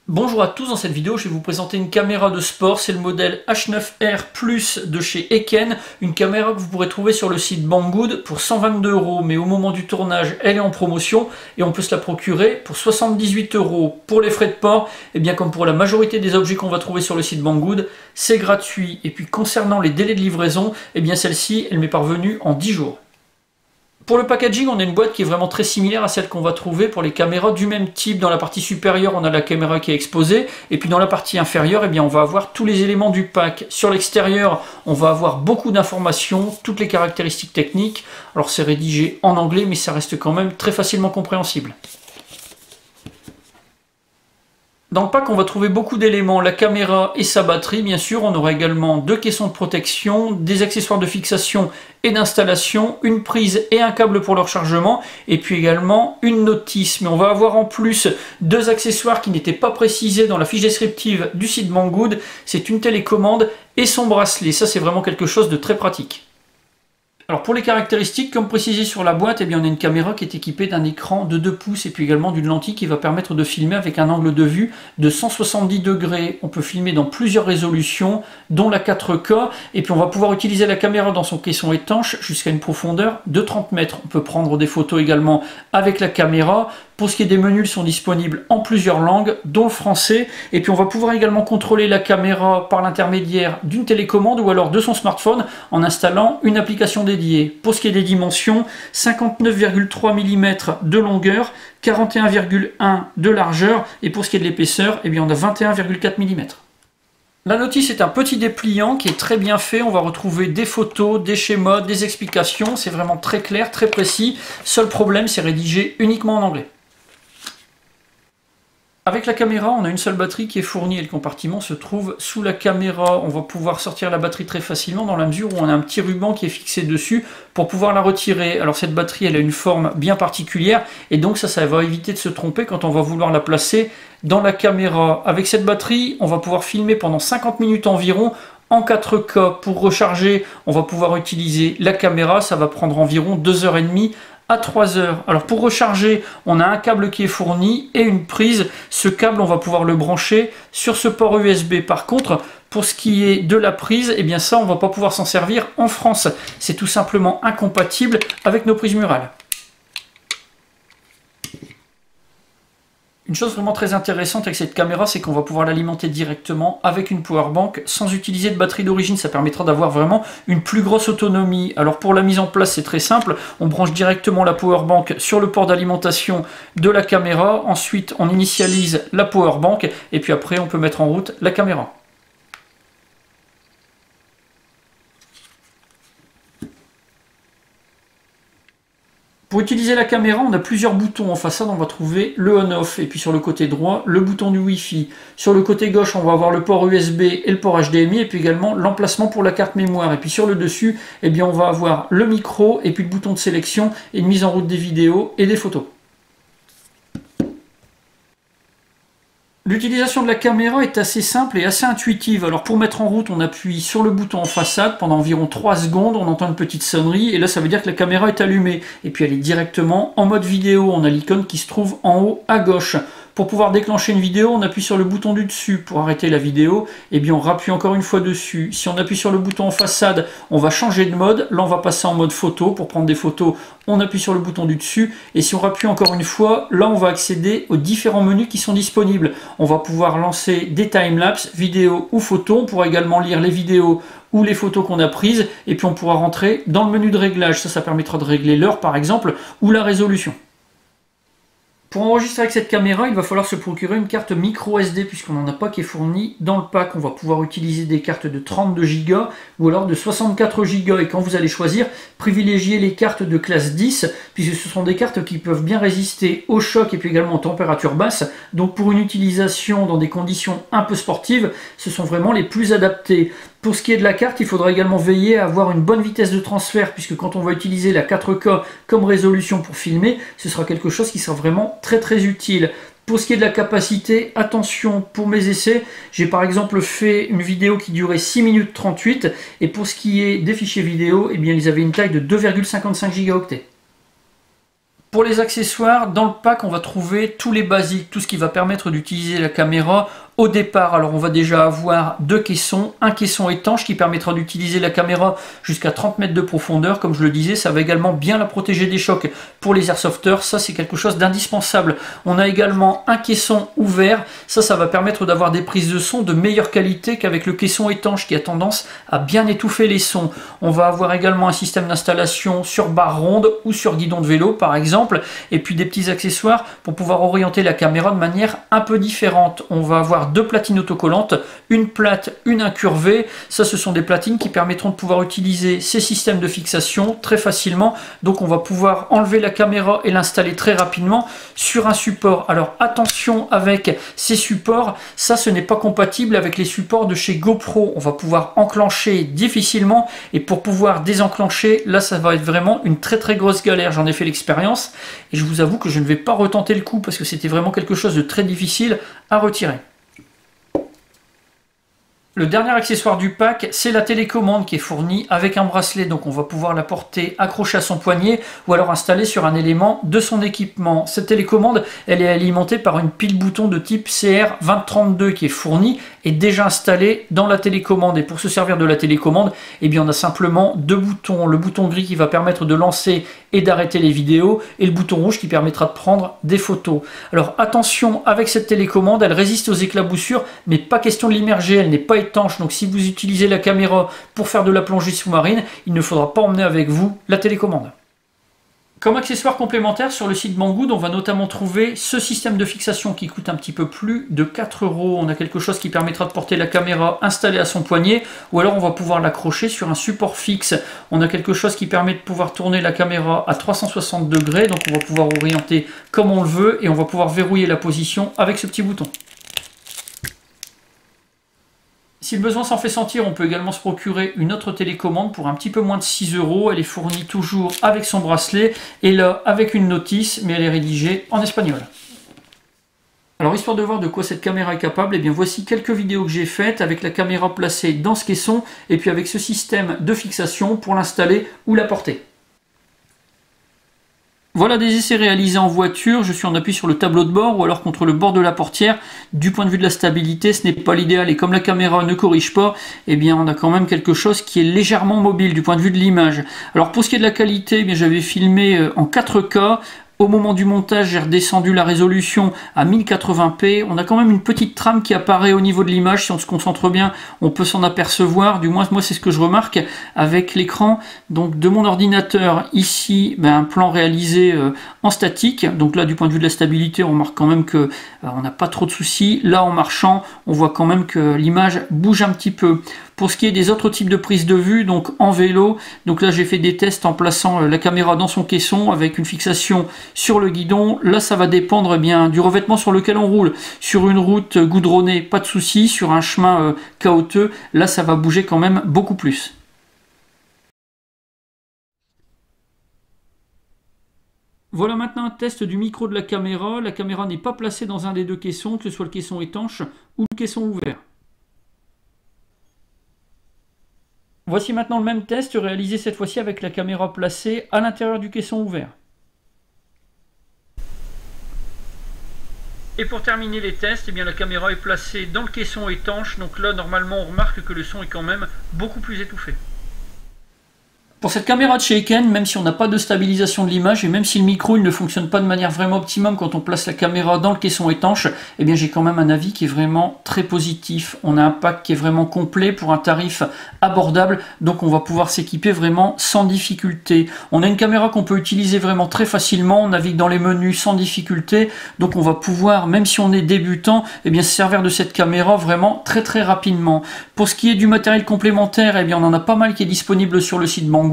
Bonjour à tous, dans cette vidéo je vais vous présenter une caméra de sport, c'est le modèle H9R Plus de chez Eken, une caméra que vous pourrez trouver sur le site Banggood pour 122 €, mais au moment du tournage elle est en promotion et on peut se la procurer pour 78 €. Pour les frais de port, et bien comme pour la majorité des objets qu'on va trouver sur le site Banggood, c'est gratuit. Et puis concernant les délais de livraison, et bien celle-ci elle m'est parvenue en 10 jours. Pour le packaging, on a une boîte qui est vraiment très similaire à celle qu'on va trouver pour les caméras du même type. Dans la partie supérieure, on a la caméra qui est exposée, et puis dans la partie inférieure, eh bien, on va avoir tous les éléments du pack. Sur l'extérieur, on va avoir beaucoup d'informations, toutes les caractéristiques techniques. Alors c'est rédigé en anglais, mais ça reste quand même très facilement compréhensible. Dans le pack, on va trouver beaucoup d'éléments, la caméra et sa batterie, bien sûr. On aura également deux caissons de protection, des accessoires de fixation et d'installation, une prise et un câble pour le rechargement, et puis également une notice. Mais on va avoir en plus deux accessoires qui n'étaient pas précisés dans la fiche descriptive du site Banggood. C'est une télécommande et son bracelet. Ça, c'est vraiment quelque chose de très pratique. Alors pour les caractéristiques, comme précisé sur la boîte, eh bien on a une caméra qui est équipée d'un écran de 2 pouces et puis également d'une lentille qui va permettre de filmer avec un angle de vue de 170 degrés. On peut filmer dans plusieurs résolutions, dont la 4K, et puis on va pouvoir utiliser la caméra dans son caisson étanche jusqu'à une profondeur de 30 mètres. On peut prendre des photos également avec la caméra. Pour ce qui est des menus, ils sont disponibles en plusieurs langues, dont le français. Et puis on va pouvoir également contrôler la caméra par l'intermédiaire d'une télécommande ou alors de son smartphone en installant une application dédiée. Pour ce qui est des dimensions, 59,3 mm de longueur, 41,1 de largeur. Et pour ce qui est de l'épaisseur, eh bien on a 21,4 mm. La notice est un petit dépliant qui est très bien fait. On va retrouver des photos, des schémas, des explications. C'est vraiment très clair, très précis. Seul problème, c'est rédigé uniquement en anglais. Avec la caméra, on a une seule batterie qui est fournie et le compartiment se trouve sous la caméra. On va pouvoir sortir la batterie très facilement dans la mesure où on a un petit ruban qui est fixé dessus pour pouvoir la retirer. Alors cette batterie, elle a une forme bien particulière et donc ça va éviter de se tromper quand on va vouloir la placer dans la caméra. Avec cette batterie, on va pouvoir filmer pendant 50 minutes environ en 4K. Pour recharger, on va pouvoir utiliser la caméra, ça va prendre environ 2h30 à 3 heures. Alors pour recharger, on a un câble qui est fourni et une prise. Ce câble, on va pouvoir le brancher sur ce port USB. Par contre, pour ce qui est de la prise, eh bien ça, on va pas pouvoir s'en servir en France. C'est tout simplement incompatible avec nos prises murales. Une chose vraiment très intéressante avec cette caméra, c'est qu'on va pouvoir l'alimenter directement avec une powerbank sans utiliser de batterie d'origine. Ça permettra d'avoir vraiment une plus grosse autonomie. Alors pour la mise en place, c'est très simple. On branche directement la powerbank sur le port d'alimentation de la caméra. Ensuite, on initialise la powerbank et puis après, on peut mettre en route la caméra. Pour utiliser la caméra, on a plusieurs boutons. En façade, on va trouver le on-off. Et puis sur le côté droit, le bouton du Wi-Fi. Sur le côté gauche, on va avoir le port USB et le port HDMI. Et puis également l'emplacement pour la carte mémoire. Et puis sur le dessus, eh bien, on va avoir le micro et puis le bouton de sélection et une mise en route des vidéos et des photos. L'utilisation de la caméra est assez simple et assez intuitive. Alors pour mettre en route, on appuie sur le bouton en façade pendant environ 3 secondes, on entend une petite sonnerie et là ça veut dire que la caméra est allumée. Et puis elle est directement en mode vidéo, on a l'icône qui se trouve en haut à gauche. Pour pouvoir déclencher une vidéo, on appuie sur le bouton du dessus. Pour arrêter la vidéo, eh bien on rappuie encore une fois dessus. Si on appuie sur le bouton en façade, on va changer de mode. Là, on va passer en mode photo. Pour prendre des photos, on appuie sur le bouton du dessus. Et si on rappuie encore une fois, là, on va accéder aux différents menus qui sont disponibles. On va pouvoir lancer des timelapses, vidéos ou photos. On pourra également lire les vidéos ou les photos qu'on a prises. Et puis, on pourra rentrer dans le menu de réglage. Ça permettra de régler l'heure, par exemple, ou la résolution. Pour enregistrer avec cette caméra, il va falloir se procurer une carte micro SD puisqu'on n'en a pas qui est fournie dans le pack. On va pouvoir utiliser des cartes de 32 Go ou alors de 64 Go. Et quand vous allez choisir, privilégiez les cartes de classe 10 puisque ce sont des cartes qui peuvent bien résister au choc et puis également aux températures basses. Donc pour une utilisation dans des conditions un peu sportives, ce sont vraiment les plus adaptés. Pour ce qui est de la carte, il faudra également veiller à avoir une bonne vitesse de transfert puisque quand on va utiliser la 4K comme résolution pour filmer, ce sera quelque chose qui sera vraiment très utile. Pour ce qui est de la capacité, attention, pour mes essais, j'ai par exemple fait une vidéo qui durait 6 minutes 38 et pour ce qui est des fichiers vidéo, eh bien ils avaient une taille de 2,55 Go. Pour les accessoires, dans le pack, on va trouver tous les basiques, tout ce qui va permettre d'utiliser la caméra au départ. Alors on va déjà avoir deux caissons, un caisson étanche qui permettra d'utiliser la caméra jusqu'à 30 mètres de profondeur. Comme je le disais, ça va également bien la protéger des chocs pour les airsofters. Ça, c'est quelque chose d'indispensable. On a également un caisson ouvert. Ça va permettre d'avoir des prises de son de meilleure qualité qu'avec le caisson étanche qui a tendance à bien étouffer les sons. On va avoir également un système d'installation sur barre ronde ou sur guidon de vélo par exemple, et puis des petits accessoires pour pouvoir orienter la caméra de manière un peu différente. On va avoir deux platines autocollantes, une plate, une incurvée. Ça, ce sont des platines qui permettront de pouvoir utiliser ces systèmes de fixation très facilement. Donc on va pouvoir enlever la caméra et l'installer très rapidement sur un support. Alors attention avec ces supports, ça ce n'est pas compatible avec les supports de chez GoPro. On va pouvoir enclencher difficilement, et pour pouvoir désenclencher, là ça va être vraiment une très grosse galère. J'en ai fait l'expérience et je vous avoue que je ne vais pas retenter le coup parce que c'était vraiment quelque chose de très difficile à retirer. Le dernier accessoire du pack, c'est la télécommande qui est fournie avec un bracelet. Donc on va pouvoir la porter accrochée à son poignet ou alors installée sur un élément de son équipement. Cette télécommande, elle est alimentée par une pile bouton de type CR2032 qui est fournie et déjà installée dans la télécommande. Et pour se servir de la télécommande, eh bien on a simplement deux boutons. Le bouton gris qui va permettre de lancer et d'arrêter les vidéos, et le bouton rouge qui permettra de prendre des photos. Alors attention avec cette télécommande, elle résiste aux éclaboussures, mais pas question de l'immerger, elle n'est pas étanche. Donc si vous utilisez la caméra pour faire de la plongée sous-marine, il ne faudra pas emmener avec vous la télécommande. Comme accessoire complémentaire, sur le site Banggood, on va notamment trouver ce système de fixation qui coûte un petit peu plus de 4 €. On a quelque chose qui permettra de porter la caméra installée à son poignet, ou alors on va pouvoir l'accrocher sur un support fixe. On a quelque chose qui permet de pouvoir tourner la caméra à 360 degrés, donc on va pouvoir orienter comme on le veut, et on va pouvoir verrouiller la position avec ce petit bouton. Si le besoin s'en fait sentir, on peut également se procurer une autre télécommande pour un petit peu moins de 6 €. Elle est fournie toujours avec son bracelet et là avec une notice, mais elle est rédigée en espagnol. Alors histoire de voir de quoi cette caméra est capable, eh bien voici quelques vidéos que j'ai faites avec la caméra placée dans ce caisson et puis avec ce système de fixation pour l'installer ou la porter. Voilà des essais réalisés en voiture, je suis en appui sur le tableau de bord ou alors contre le bord de la portière. Du point de vue de la stabilité, ce n'est pas l'idéal et comme la caméra ne corrige pas, eh bien on a quand même quelque chose qui est légèrement mobile du point de vue de l'image. Alors pour ce qui est de la qualité, eh bien j'avais filmé en 4K. Au moment du montage, j'ai redescendu la résolution à 1080p. On a quand même une petite trame qui apparaît au niveau de l'image. Si on se concentre bien, on peut s'en apercevoir. Du moins, moi, c'est ce que je remarque avec l'écran donc de mon ordinateur. Ici, un plan réalisé en statique. Donc là, du point de vue de la stabilité, on remarque quand même que on n'a pas trop de soucis. Là, en marchant, on voit quand même que l'image bouge un petit peu. Pour ce qui est des autres types de prise de vue, donc en vélo, donc là j'ai fait des tests en plaçant la caméra dans son caisson avec une fixation sur le guidon. Là ça va dépendre bien du revêtement sur lequel on roule. Sur une route goudronnée, pas de souci. Sur un chemin caouteux, là ça va bouger quand même beaucoup plus. Voilà maintenant un test du micro de la caméra. La caméra n'est pas placée dans un des deux caissons, que ce soit le caisson étanche ou le caisson ouvert. Voici maintenant le même test réalisé cette fois-ci avec la caméra placée à l'intérieur du caisson ouvert. Et pour terminer les tests, eh bien, la caméra est placée dans le caisson étanche. Donc là, normalement, on remarque que le son est quand même beaucoup plus étouffé. Pour cette caméra de chez Eken, même si on n'a pas de stabilisation de l'image et même si le micro il ne fonctionne pas de manière vraiment optimum quand on place la caméra dans le caisson étanche, eh bien j'ai quand même un avis qui est vraiment très positif. On a un pack qui est vraiment complet pour un tarif abordable, donc on va pouvoir s'équiper vraiment sans difficulté. On a une caméra qu'on peut utiliser vraiment très facilement, on navigue dans les menus sans difficulté, donc on va pouvoir, même si on est débutant, eh bien se servir de cette caméra vraiment très rapidement. Pour ce qui est du matériel complémentaire, eh bien on en a pas mal qui est disponible sur le site Banggood.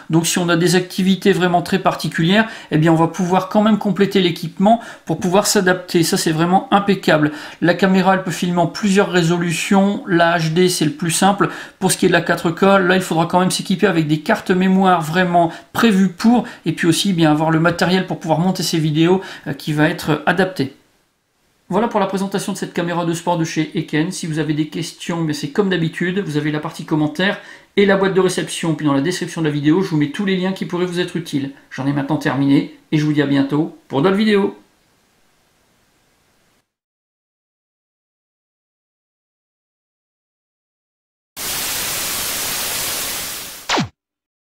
Donc si on a des activités vraiment très particulières, eh bien on va pouvoir quand même compléter l'équipement pour pouvoir s'adapter. Ça c'est vraiment impeccable. La caméra elle peut filmer en plusieurs résolutions. La HD c'est le plus simple. Pour ce qui est de la 4K, là il faudra quand même s'équiper avec des cartes mémoire vraiment prévues pour, et puis aussi bien avoir le matériel pour pouvoir monter ces vidéos qui va être adapté. Voilà pour la présentation de cette caméra de sport de chez Eken. Si vous avez des questions, mais c'est comme d'habitude, vous avez la partie commentaires et la boîte de réception. Puis dans la description de la vidéo, je vous mets tous les liens qui pourraient vous être utiles. J'en ai maintenant terminé et je vous dis à bientôt pour d'autres vidéos.